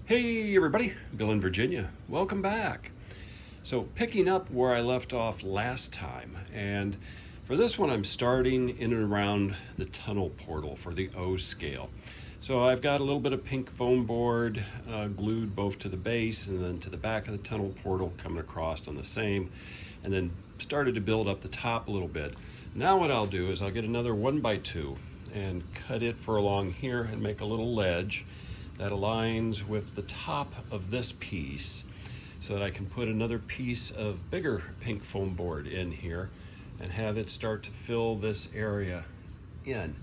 Hey everybody, Bill in Virginia. Welcome back. So picking up where I left off last time, and for this one I'm starting in and around the tunnel portal for the O scale. So I've got a little bit of pink foam board glued both to the base and then to the back of the tunnel portal coming across on the same, and then started to build up the top a little bit. Now what I'll do is I'll get another 1x2 and cut it for along here and make a little ledge that aligns with the top of this piece so that I can put another piece of bigger pink foam board in here and have it start to fill this area in.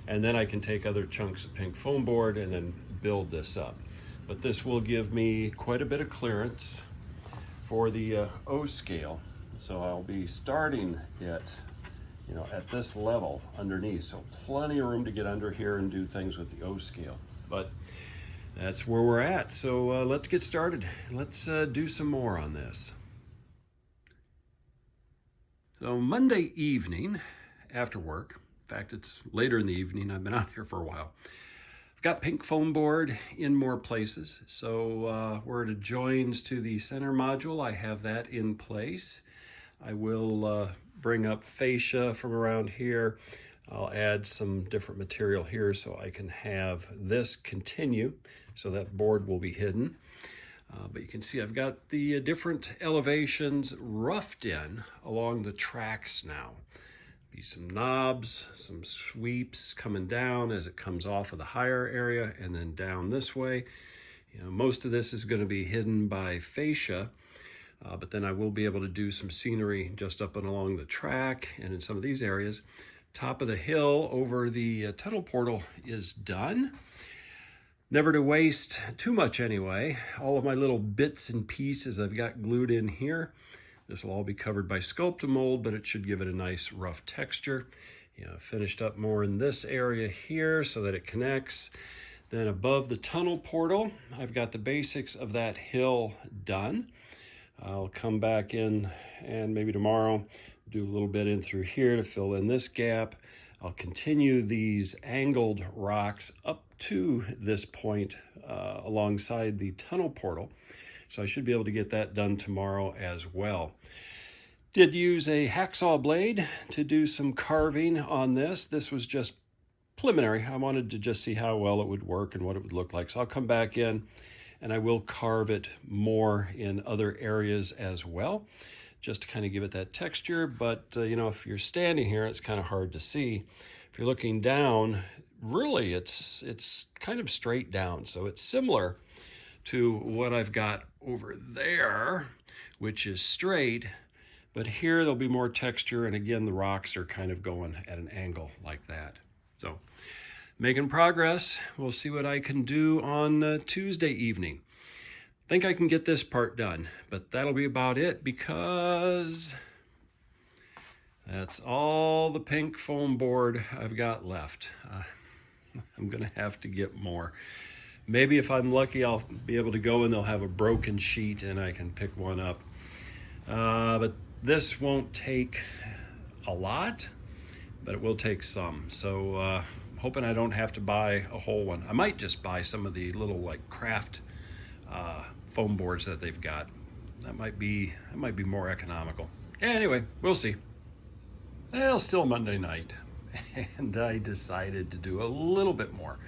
And then I can take other chunks of pink foam board and then build this up. But this will give me quite a bit of clearance for the O scale. So I'll be starting it, at this level underneath. So plenty of room to get under here and do things with the O scale. But that's where we're at. So let's get started. Let's do some more on this. So Monday evening after work, in fact, it's later in the evening, I've been out here for a while. I've got pink foam board in more places. So where it joins to the center module, I have that in place. I will bring up fascia from around here. I'll add some different material here so I can have this continue, so that board will be hidden. But you can see I've got the different elevations roughed in along the tracks now. Be some knobs, some sweeps coming down as it comes off of the higher area and then down this way. Most of this is going to be hidden by fascia, but then I will be able to do some scenery just up and along the track and in some of these areas. Top of the hill over the tunnel portal is done. Never to waste too much anyway. All of my little bits and pieces I've got glued in here. This will all be covered by sculptamold, but it should give it a nice rough texture. Finished up more in this area here so that it connects. Then above the tunnel portal, I've got the basics of that hill done. I'll come back in and maybe tomorrow do a little bit in through here to fill in this gap. I'll continue these angled rocks up to this point alongside the tunnel portal. So I should be able to get that done tomorrow as well. Did use a hacksaw blade to do some carving on this. This was just preliminary. I wanted to just see how well it would work and what it would look like. So I'll come back in and I will carve it more in other areas as well, just to kind of give it that texture. But if you're standing here, it's kind of hard to see. If you're looking down, really it's kind of straight down. So it's similar to what I've got over there, which is straight, but here there'll be more texture. And again, the rocks are kind of going at an angle like that. So making progress. We'll see what I can do on Tuesday evening. Think I can get this part done, but that'll be about it because that's all the pink foam board I've got left. I'm gonna have to get more. Maybe if I'm lucky, I'll be able to go and they'll have a broken sheet and I can pick one up. But this won't take a lot, but it will take some. So hoping I don't have to buy a whole one. I might just buy some of the little craft foam boards that they've got. That might be more economical. Anyway, we'll see. Well, still Monday night, and I decided to do a little bit more.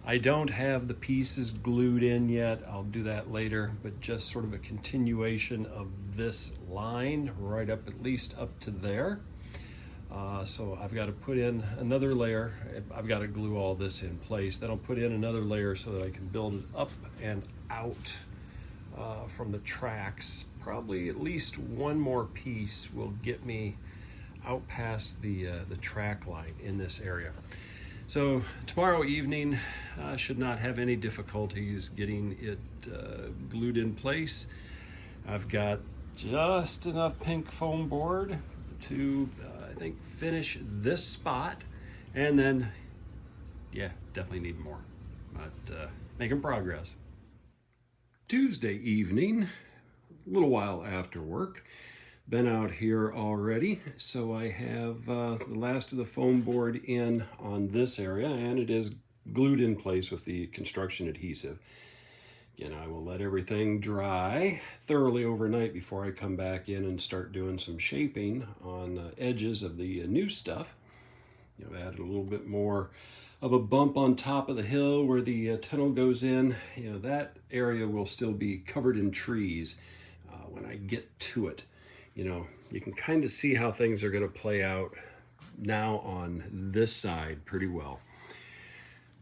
I don't have the pieces glued in yet. I'll do that later, but just sort of a continuation of this line right up, at least up to there. So I've got to put in another layer. I've got to glue all this in place. Then I'll put in another layer so that I can build it up and out from the tracks. Probably at least one more piece will get me out past the track line in this area. So tomorrow evening, should not have any difficulties getting it glued in place. I've got just enough pink foam board to, I think, finish this spot. And then, yeah, definitely need more, but making progress. Tuesday evening, a little while after work. Been out here already, so I have the last of the foam board in on this area, and it is glued in place with the construction adhesive. Again, I will let everything dry thoroughly overnight before I come back in and start doing some shaping on edges of the new stuff. Added a little bit more of a bump on top of the hill where the tunnel goes in. That area will still be covered in trees when I get to it. You can kind of see how things are going to play out now on this side pretty well.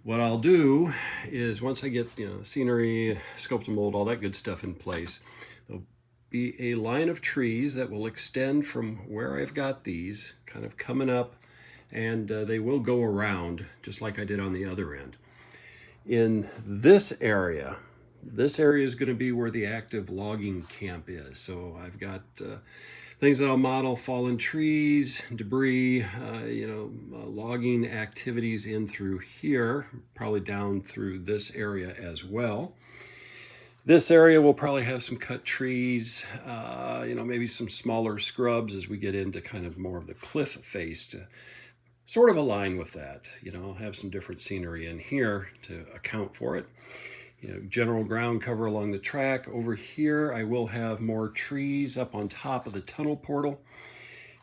What I'll do is once I get scenery, sculptamold, all that good stuff in place, there'll be a line of trees that will extend from where I've got these kind of coming up, and they will go around just like I did on the other end. In this area is going to be where the active logging camp is. So I've got things that I'll model: fallen trees, debris, logging activities in through here, probably down through this area as well. This area will probably have some cut trees, maybe some smaller scrubs as we get into kind of more of the cliff face to sort of align with that. I'll have some different scenery in here to account for it. General ground cover along the track. Over here, I will have more trees up on top of the tunnel portal.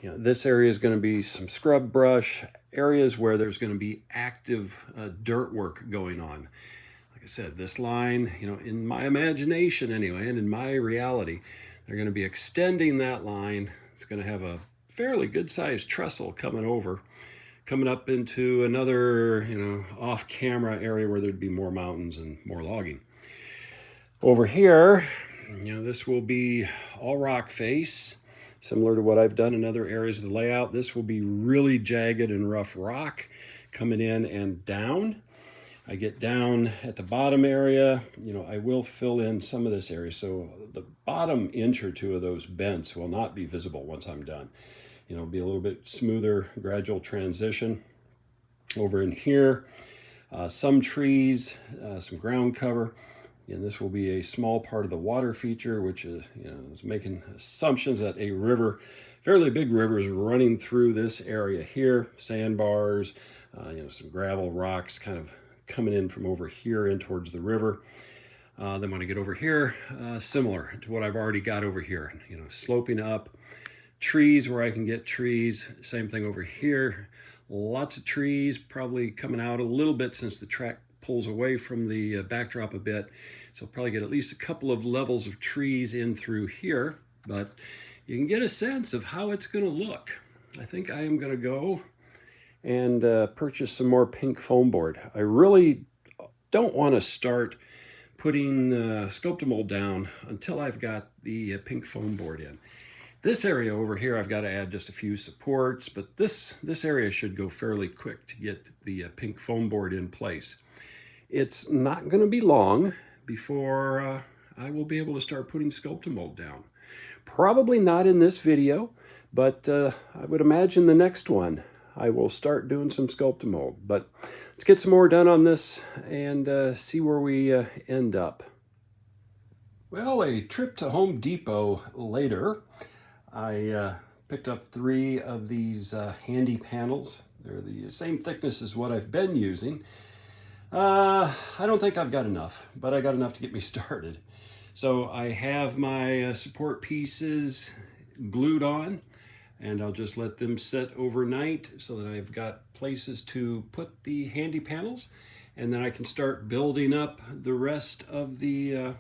This area is going to be some scrub brush, areas where there's going to be active dirt work going on. Like I said, this line, in my imagination anyway, and in my reality, they're going to be extending that line. It's going to have a fairly good-sized trestle coming up into another, off-camera area where there'd be more mountains and more logging. Over here, this will be all rock face, similar to what I've done in other areas of the layout. This will be really jagged and rough rock coming in and down. I get down at the bottom area, I will fill in some of this area. So the bottom inch or two of those bents will not be visible once I'm done. It'll be a little bit smoother, gradual transition. Over in here, some trees, some ground cover. And this will be a small part of the water feature, which is, is making assumptions that a river, fairly big river, is running through this area here. Sandbars, some gravel, rocks kind of coming in from over here in towards the river. Then when I get over here, similar to what I've already got over here, sloping up. Trees where I can get trees. Same thing over here. Lots of trees, probably coming out a little bit since the track pulls away from the backdrop a bit. So probably get at least a couple of levels of trees in through here, but you can get a sense of how it's going to look. I think I am going to go and purchase some more pink foam board. I really don't want to start putting sculptamold down until I've got the pink foam board in. This area over here, I've got to add just a few supports, but this area should go fairly quick to get the pink foam board in place. It's not going to be long before I will be able to start putting sculptamold down. Probably not in this video, but I would imagine the next one I will start doing some sculptamold. But let's get some more done on this and see where we end up. Well, a trip to Home Depot later, I picked up 3 of these handy panels. They're the same thickness as what I've been using. I don't think I've got enough, but I got enough to get me started. So I have my support pieces glued on, and I'll just let them set overnight so that I've got places to put the handy panels, and then I can start building up the rest of the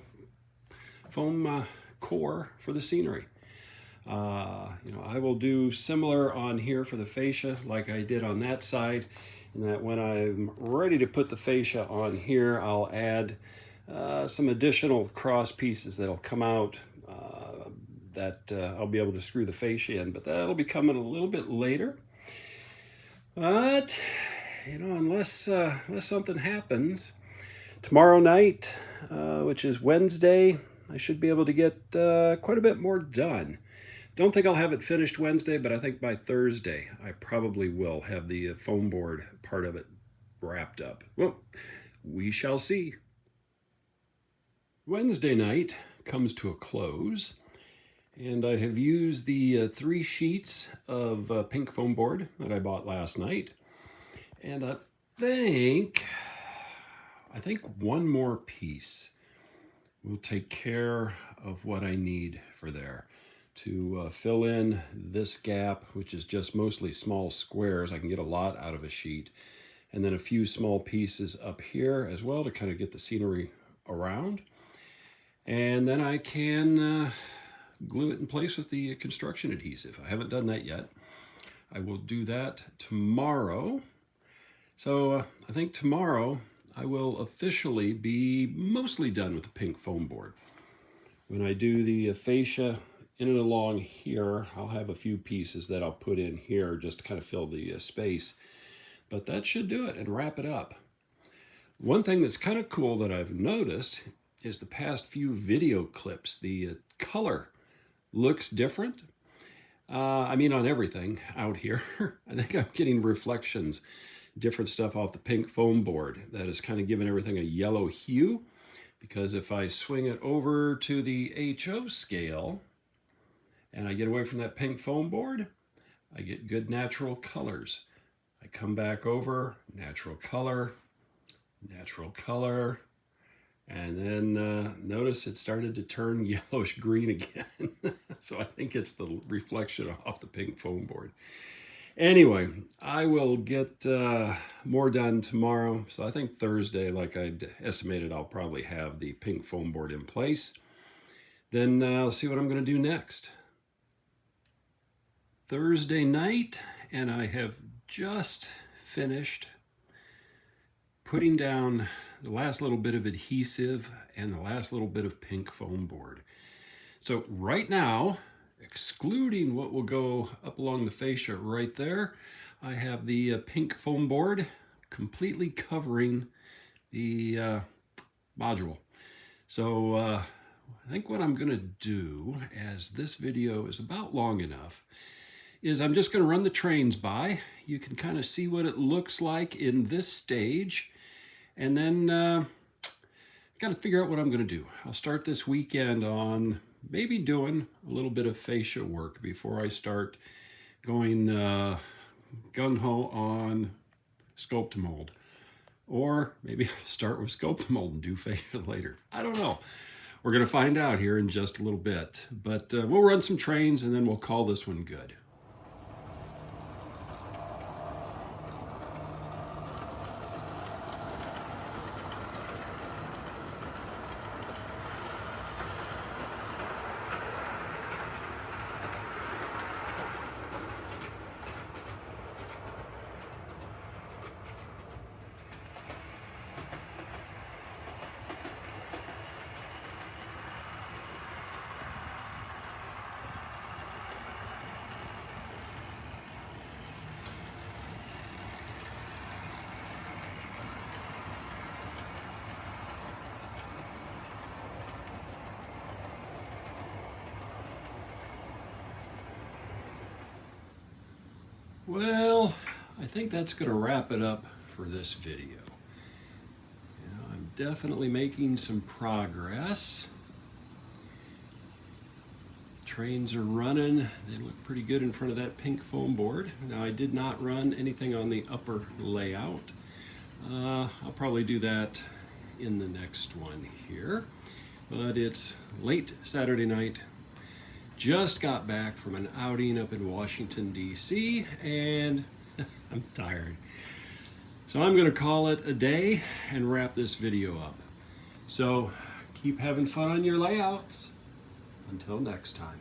foam core for the scenery. I will do similar on here for the fascia like I did on that side, and that when I'm ready to put the fascia on here, I'll add some additional cross pieces that'll come out that I'll be able to screw the fascia in, but that'll be coming a little bit later. But, unless something happens, tomorrow night, which is Wednesday, I should be able to get quite a bit more done. Don't think I'll have it finished Wednesday, but I think by Thursday I probably will have the foam board part of it wrapped up. Well, we shall see. Wednesday night comes to a close, and I have used the 3 sheets of pink foam board that I bought last night, and I think one more piece. will take care of what I need for there. To fill in this gap, which is just mostly small squares. I can get a lot out of a sheet. And then a few small pieces up here as well to kind of get the scenery around. And then I can glue it in place with the construction adhesive. I haven't done that yet. I will do that tomorrow. So I think tomorrow I will officially be mostly done with the pink foam board. When I do the fascia in and along here, I'll have a few pieces that I'll put in here just to kind of fill the space. But that should do it and wrap it up. One thing that's kind of cool that I've noticed is the past few video clips, the color looks different. I mean on everything out here. I think I'm getting reflections, different stuff off the pink foam board that is kind of giving everything a yellow hue. Because if I swing it over to the HO scale and I get away from that pink foam board, I get good natural colors. I come back over, natural color, and then notice it started to turn yellowish green again. So I think it's the reflection off the pink foam board. Anyway, I will get more done tomorrow. So I think Thursday, like I estimated, I'll probably have the pink foam board in place. Then I'll see what I'm going to do next. Thursday night, and I have just finished putting down the last little bit of adhesive and the last little bit of pink foam board. So right now, excluding what will go up along the fascia right there, I have the pink foam board completely covering the module. So I think what I'm gonna do, as this video is about long enough, is I'm just going to run the trains by. You can kind of see what it looks like in this stage. And then got to figure out what I'm going to do. I'll start this weekend on maybe doing a little bit of fascia work before I start going gung-ho on sculptamold. Or maybe start with sculptamold and do fascia later. I don't know. We're going to find out here in just a little bit. But we'll run some trains and then we'll call this one good. Well, I think that's going to wrap it up for this video. I'm definitely making some progress. Trains are running. They look pretty good in front of that pink foam board. Now, I did not run anything on the upper layout. I'll probably do that in the next one here. But it's late Saturday night. Just got back from an outing up in Washington, D.C., and I'm tired. So I'm going to call it a day and wrap this video up. So keep having fun on your layouts. Until next time.